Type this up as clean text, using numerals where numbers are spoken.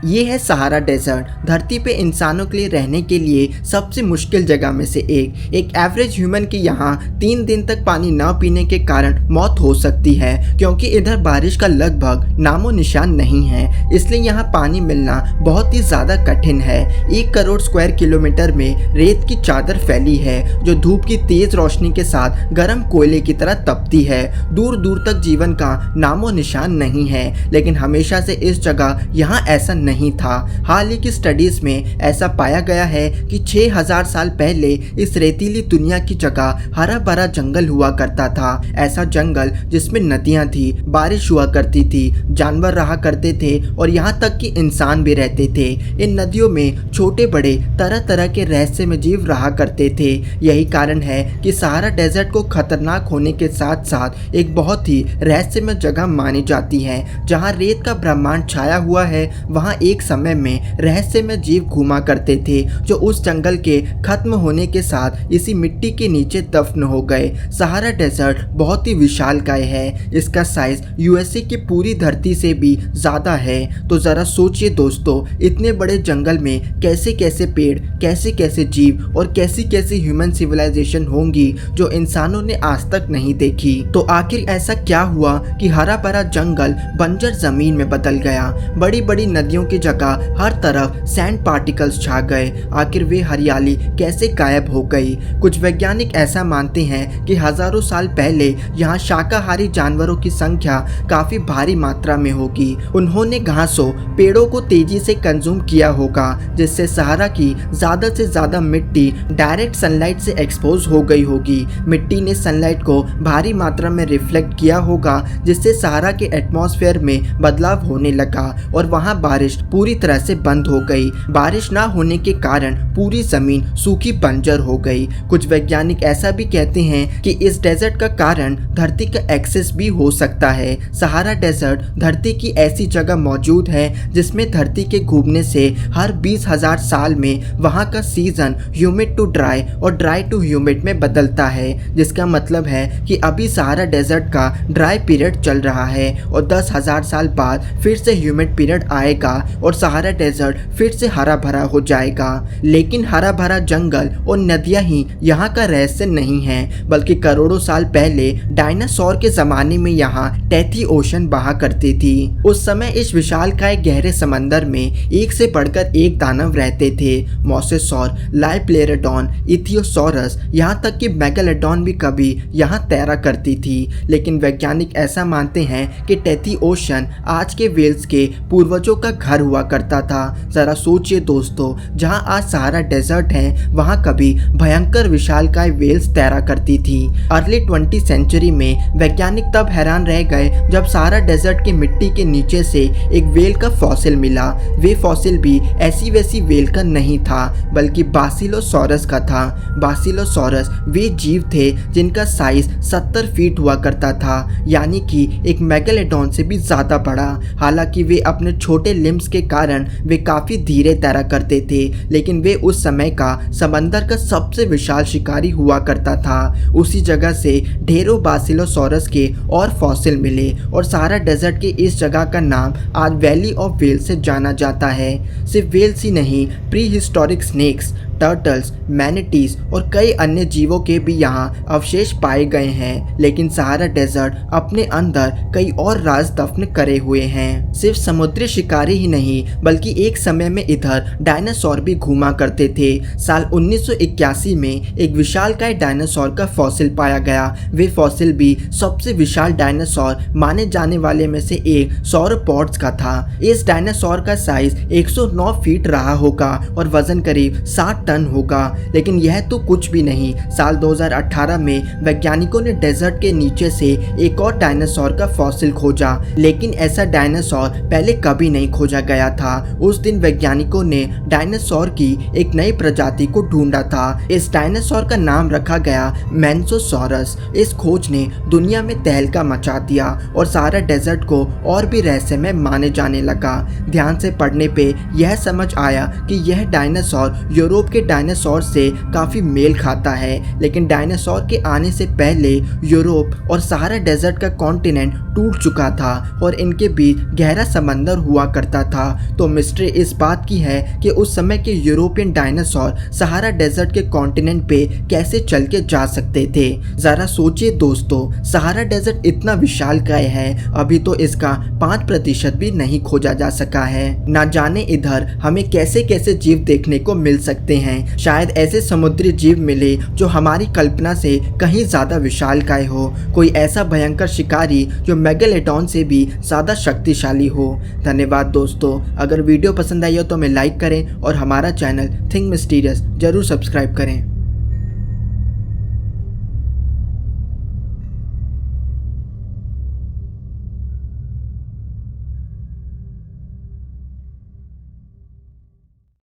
ये है Sahara desert, धरती पे इंसानों के लिए रहने के लिए सबसे मुश्किल जगह में से एक एवरेज ह्यूमन की यहाँ 3 दिन तक पानी न पीने के कारण मौत हो सकती है, क्योंकि इधर बारिश का लगभग नामो निशान नहीं है। इसलिए यहाँ पानी मिलना बहुत ही ज्यादा कठिन है। 1 करोड़ स्क्वायर किलोमीटर में रेत की चादर फैली है जो धूप की तेज रोशनी के साथ गर्म कोयले की तरह तपती है। दूर दूर तक जीवन का नामो निशान नहीं है, लेकिन हमेशा से इस जगह यहाँ ऐसा नहीं था। हाल ही की स्टडीज में ऐसा पाया गया है कि 6000 साल पहले इस रेतीली दुनिया की जगह हरा भरा जंगल हुआ करता था। ऐसा जंगल जिसमें नदियां थी, बारिश हुआ करती थी, जानवर रहा करते थे और यहाँ तक कि इंसान भी रहते थे। इन नदियों में छोटे बड़े तरह तरह के रहस्यमय जीव रहा करते थे। यही कारण है कि सहारा डेजर्ट को खतरनाक होने के साथ साथ एक बहुत ही रहस्यमय जगह मानी जाती है। जहाँ रेत का ब्रह्मांड छाया हुआ है, वहाँ एक समय में रहस्यमय जीव घूमा करते थे जो उस जंगल के खत्म होने के साथ इसी मिट्टी के नीचे दफन हो गए। सहारा डेजर्ट बहुत ही विशालकाय है। इसका साइज यूएसए की पूरी धरती से भी ज्यादा है। तो जरा सोचिए दोस्तों, इतने बड़े जंगल में कैसे कैसे पेड़, कैसे कैसे जीव और कैसी कैसी ह्यूमन सिविलाइजेशन होंगी जो इंसानों ने आज तक नहीं देखी। तो आखिर ऐसा क्या हुआ कि हरा भरा जंगल बंजर जमीन में बदल गया? बड़ी बड़ी नदियों की जगह हर तरफ सैंड पार्टिकल्स छा गए। आखिर वे हरियाली कैसे गायब हो गई? कुछ वैज्ञानिक ऐसा मानते हैं कि हजारों साल पहले यहाँ शाकाहारी जानवरों की संख्या काफी भारी मात्रा में होगी। उन्होंने घासों, पेड़ों को तेजी से कंज्यूम किया होगा, जिससे सहारा की ज्यादा से ज्यादा मिट्टी डायरेक्ट सनलाइट से एक्सपोज हो गई होगी। मिट्टी ने सनलाइट को भारी मात्रा में रिफ्लेक्ट किया होगा, जिससे सहारा के एटमॉस्फेयर में बदलाव होने लगा और वहाँ बारिश पूरी तरह से बंद हो गई। बारिश ना होने के कारण पूरी जमीन सूखी बंजर हो गई। कुछ वैज्ञानिक ऐसा भी कहते हैं कि इस डेजर्ट का कारण धरती का एक्सेस भी हो सकता है। सहारा डेजर्ट धरती की ऐसी जगह मौजूद है जिसमें धरती के घूमने से हर 20,000 साल में वहाँ का सीजन ह्यूमिड टू ड्राई और ड्राई टू ह्यूमिड में बदलता है, जिसका मतलब है कि अभी सहारा डेजर्ट का ड्राई पीरियड चल रहा है और 10,000 साल बाद फिर से ह्यूमिड पीरियड आएगा और सहारा डेजर्ट फिर से हरा भरा हो जाएगा। लेकिन हरा भरा जंगल और नदियां ही यहाँ का रहस्य नहीं है, बल्कि करोड़ों साल पहले डायनासोर के जमाने में यहाँ टेथी ओशन बहा करती थी। उस समय इस विशालकाय गहरे समंदर में एक से बढ़कर एक दानव रहते थे। मोसेसॉर, लाइप्लेरोडॉन, इथियोसॉरस, यहाँ तक कि मेगालोडॉन भी कभी यहाँ तैरा करती थी। लेकिन वैज्ञानिक ऐसा मानते हैं कि टेथी ओशन आज के वेल्स के पूर्वजों का घर हुआ करता था। जरा सोचिए दोस्तों, जहां आज सहारा डेजर्ट है, वहां कभी भयंकर विशालकाय वेल्स तैरा करती थी। अर्ली 20th सेंचुरी में वैज्ञानिक तब हैरान रह गए जब सहारा डेजर्ट की मिट्टी के नीचे से एक वेल का फॉसिल मिला। वे फॉसिल भी ऐसी वैसी वेल का नहीं था, बल्कि बासिलोसॉरस का था। बासिलोसॉरस वे जीव थे जिनका साइज 70 फीट हुआ करता था, यानी कि एक मेगालोडॉन से भी ज्यादा बड़ा। हालांकि वे अपने छोटे लिम्स के कारण वे काफी धीरे तैरा करते थे, लेकिन वे उस समय का समंदर का सबसे विशाल शिकारी हुआ करता था। उसी जगह से ढेरों बासिलोसॉरस के और फॉसिल मिले और सहारा डेजर्ट की इस जगह का नाम आज वैली ऑफ वेल्स से जाना जाता है। सिर्फ वेल्स ही नहीं, प्री हिस्टोरिक स्नेक्स, टर्टल्स, मैनिटीज और कई अन्य जीवों के भी यहाँ अवशेष पाए गए हैं। लेकिन सहारा डेजर्ट अपने अंदर कई और राज दफन करे हुए हैं। सिर्फ समुद्री शिकारी ही नहीं, बल्कि एक समय में इधर डायनासोर भी घूमा करते थे। साल 1981 में एक विशालकाय डायनासोर का फॉसिल पाया गया। वे फॉसिल भी सबसे विशाल डायनासोर माने जाने वाले में से एक सौरोपॉड्स का था। इस डायनासोर का साइज 109 फीट रहा होगा और वजन करीब 60 टन होगा। लेकिन यह तो कुछ भी नहीं। साल 2018 में वैज्ञानिकों ने डेजर्ट के नीचे से एक और डायनासोर का फॉसिल खोजा, लेकिन ऐसा डायनासोर पहले कभी नहीं खोजा गया था। उस दिन वैज्ञानिकों ने डायनासोर की एक नई प्रजाति को ढूंढा था। इस डायनासोर का नाम रखा गया मैंसोसॉरस। इस खोज ने दुनिया में तहलका मचा दिया और सहारा डेजर्ट को और भी रहस्यमय माने जाने लगा। ध्यान से पढ़ने पे यह समझ आया कि यह डायनासोर यूरोप के के डायनासोर से काफ़ी मेल खाता है, लेकिन डायनासोर के आने से पहले यूरोप और सहारा डेजर्ट का कॉन्टिनेंट टूट चुका था और इनके बीच गहरा समंदर हुआ करता था। तो मिस्ट्री इस बात की है कि उस समय के यूरोपियन डायनासोर सहारा डेजर्ट के कॉन्टिनेंट पे कैसे चल के जा सकते थे। जरा सोचिए दोस्तों, सहारा डेजर्ट इतना विशालकाय है, अभी तो इसका 5% भी नहीं खोजा जा सका है। ना जाने इधर हमें कैसे कैसे जीव देखने को मिल सकते हैं। शायद ऐसे समुद्री जीव मिले जो हमारी कल्पना से कहीं ज्यादा विशालकाय हो, कोई ऐसा भयंकर शिकारी जो मेगालोडॉन से भी ज्यादा शक्तिशाली हो। धन्यवाद दोस्तों, अगर वीडियो पसंद आई हो तो हमें लाइक करें और हमारा चैनल थिंक मिस्टीरियस जरूर सब्सक्राइब करें।